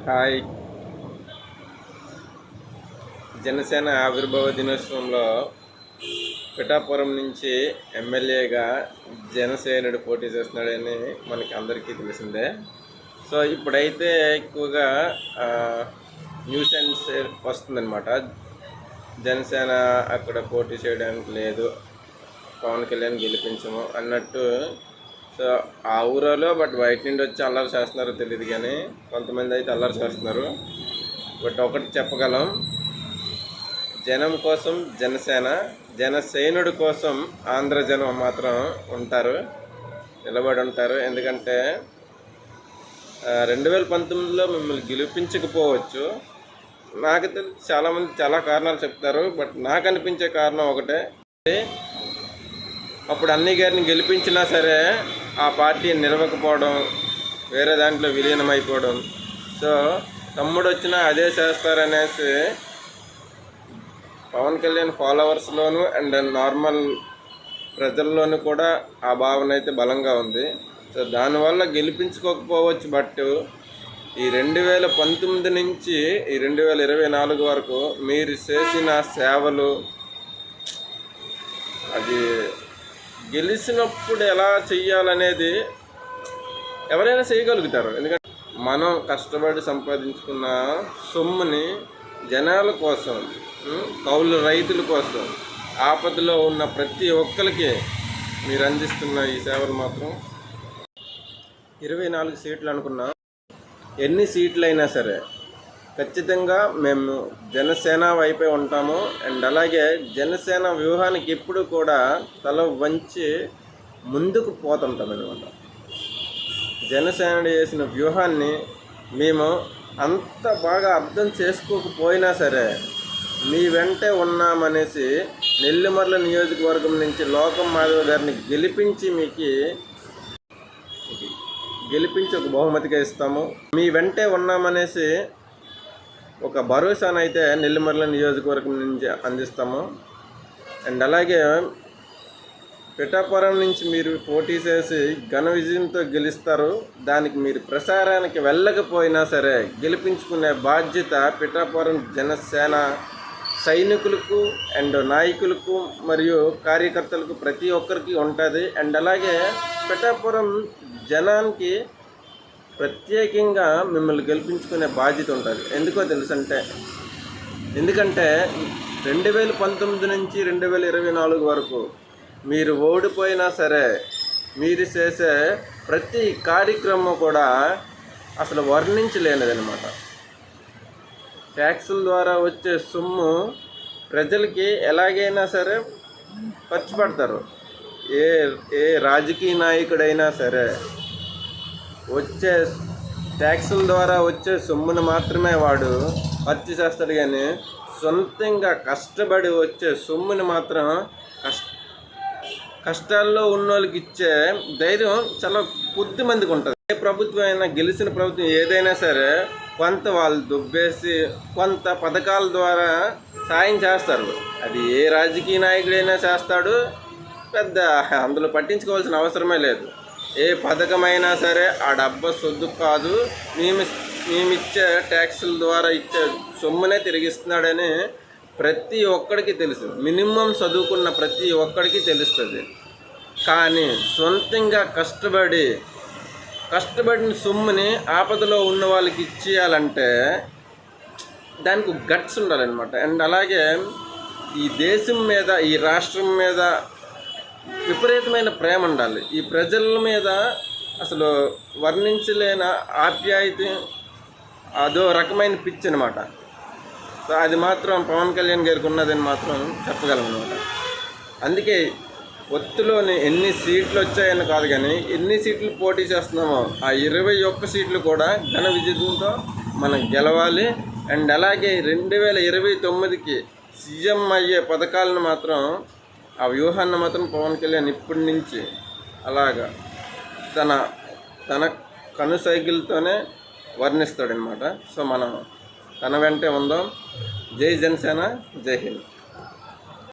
Hi. Janasena ఆవిర్భావ దినోత్సవంలో పిఠాపురం నుంచి ఎమ్మెల్యేగా జనసేనుడు పోటీ చేస్తున్నాడని మనకి అందరికీ తెలిసిందే. సో ఇప్పుడైతే ఎక్కువగా న్యూసెన్స్ వస్తుందన్నమాట. జనసేన అక్కడ పోటీ చేయడానికి లేదు, పవన్ కళ్యాణ్ గెలిపించము అన్నట్టు. సో ఆ ఊరిలో బట్ బయట నుండి వచ్చి అల్లరి చేస్తున్నారో తెలియదు, కానీ కొంతమంది అయితే అల్లరి చేస్తున్నారు. బట్ ఒకటి చెప్పగలం, జనం కోసం జనసేన, జనసేనుడి కోసం ఆంధ్రజనం మాత్రం ఉంటారు, నిలబడి ఉంటారు. ఎందుకంటే 2019లో మిమ్మల్ని గెలిపించకపోవచ్చు. నాకు తెలిసి చాలామంది చాలా కారణాలు చెప్తారు, బట్ నాకు అనిపించే కారణం ఒకటే, అప్పుడు అన్నయ్య గారిని గెలిపించినా సరే ఆ పార్టీ నిలవకపోవడం, వేరే దాంట్లో విలీనమైపోవడం. సో తమ్ముడు వచ్చినా అదే చేస్తారనేసి పవన్ కళ్యాణ్ ఫాలోవర్స్లోను అండ్ నార్మల్ ప్రజల్లోనూ కూడా ఆ భావన అయితే బలంగా ఉంది. సో దానివల్ల గెలిపించుకోకపోవచ్చు. బట్ ఈ 2019 నుంచి ఈ 2024 వరకు మీరు చేసిన సేవలు, అది గెలిచినప్పుడు ఎలా చెయ్యాలనేది ఎవరైనా చేయగలుగుతారు. ఎందుకంటే మనం కష్టపడి సంపాదించుకున్న సొమ్ముని జనాల కోసం, కౌలు రైతుల కోసం, ఆపదలో ఉన్న ప్రతి ఒక్కరికి మీరు అందిస్తున్న ఈ సేవలు మాత్రం 24 సీట్లు అనుకున్నా, ఎన్ని సీట్లు అయినా సరే ఖచ్చితంగా మేము జనసేన వైపే ఉంటాము. అండ్ అలాగే జనసేన వ్యూహానికి ఎప్పుడు కూడా తల వంచి ముందుకు పోతుంటాం అనమాట. జనసేన చేసిన వ్యూహాన్ని మేము అంత బాగా అర్థం చేసుకోకపోయినా సరే మీ వెంటే ఉన్నామనేసి నెల్లిమర్ల నియోజకవర్గం నుంచి లోకం మాధవ్ గారిని గెలిపించి ఒక బహుమతిగా ఇస్తాము. మీ వెంటే ఉన్నామనేసి ఒక భరోసానైతే నెల్లిమర్ల నియోజకవర్గం నుంచి అందిస్తాము. అండ్ అలాగే పిఠాపురం నుంచి మీరు పోటీ చేసి ఘన విజయంతో గెలుస్తారు. దానికి మీరు ప్రసారానికి వెళ్ళకపోయినా సరే గెలిపించుకునే బాధ్యత పిఠాపురం జనసేన సైనికులకు అండ్ నాయకులకు మరియు కార్యకర్తలకు ప్రతి ఒక్కరికి ఉంటుంది. అండ్ అలాగే పిఠాపురం జనానికి ప్రత్యేకంగా మిమ్మల్ని గెలిపించుకునే బాధ్యత ఉంటుంది. ఎందుకో తెలుసంటే, ఎందుకంటే 2019 నుంచి 2024 వరకు మీరు ఓడిపోయినా సరే మీరు చేసే ప్రతి కార్యక్రమం కూడా అసలు వర్ణించలేనిదనమాట. ట్యాక్సుల ద్వారా వచ్చే సొమ్ము ప్రజలకి ఎలాగైనా సరే ఖర్చు పెడతారు. ఏ రాజకీయ నాయకుడైనా సరే వచ్చే ట్యాక్సుల ద్వారా వచ్చే సొమ్మును మాత్రమే వాడు ఖర్చు చేస్తాడు, కానీ సొంతంగా కష్టపడి వచ్చే సొమ్ముని మాత్రం కష్టాల్లో ఉన్న వాళ్ళకి ఇచ్చే ధైర్యం చాలా కొద్ది మందికి ఉంటుంది. ఏ ప్రభుత్వం అయినా, గెలిచిన ప్రభుత్వం ఏదైనా సరే కొంత వాళ్ళు దుబ్బేసి కొంత పథకాల ద్వారా సాయం చేస్తారు. అది ఏ రాజకీయ నాయకుడైనా చేస్తాడు, పెద్ద అందులో పట్టించుకోవాల్సిన అవసరమే లేదు. ఏ పథకమైనా సరే ఆ డబ్బా సొద్దు కాదు, మేమిచ్చే ట్యాక్సుల ద్వారా ఇచ్చే సొమ్మునే తిరిగిస్తున్నాడని ప్రతి ఒక్కడికి తెలుసు. మినిమం చదువుకున్న ప్రతి ఒక్కడికి తెలుస్తుంది. కానీ సొంతంగా కష్టపడిన సొమ్ముని ఆపదలో ఉన్న వాళ్ళకి ఇచ్చేయాలంటే దానికి గట్స్ ఉండాలన్నమాట. అండ్ అలాగే ఈ దేశం మీద, ఈ రాష్ట్రం మీద విపరీతమైన ప్రేమ ఉండాలి. ఈ ప్రజల మీద అసలు వర్ణించలేని ఆప్యాయత, అదో రకమైన పిచ్చి అనమాట. సో అది మాత్రం పవన్ కళ్యాణ్ గారికి ఉన్నదని మాత్రం చెప్పగలం అనమాట. అందుకే ఒత్తులోని ఎన్ని సీట్లు వచ్చాయని కాదు, కానీ ఎన్ని సీట్లు పోటీ చేస్తున్నామో ఆ 21 సీట్లు కూడా ఘన విజయంతో మనం గెలవాలి. అండ్ అలాగే 2029కి సీఎం అయ్యే పథకాలను మాత్రం, ఆ వ్యూహాన్ని మాత్రం పవన్ కళ్యాణ్ ఇప్పటి నుంచి అలాగా తన కనుసైకిల్తోనే వర్ణిస్తాడనమాట. సో మనం తన వెంటే ఉందాం. జై జనసేన, జై హింద్.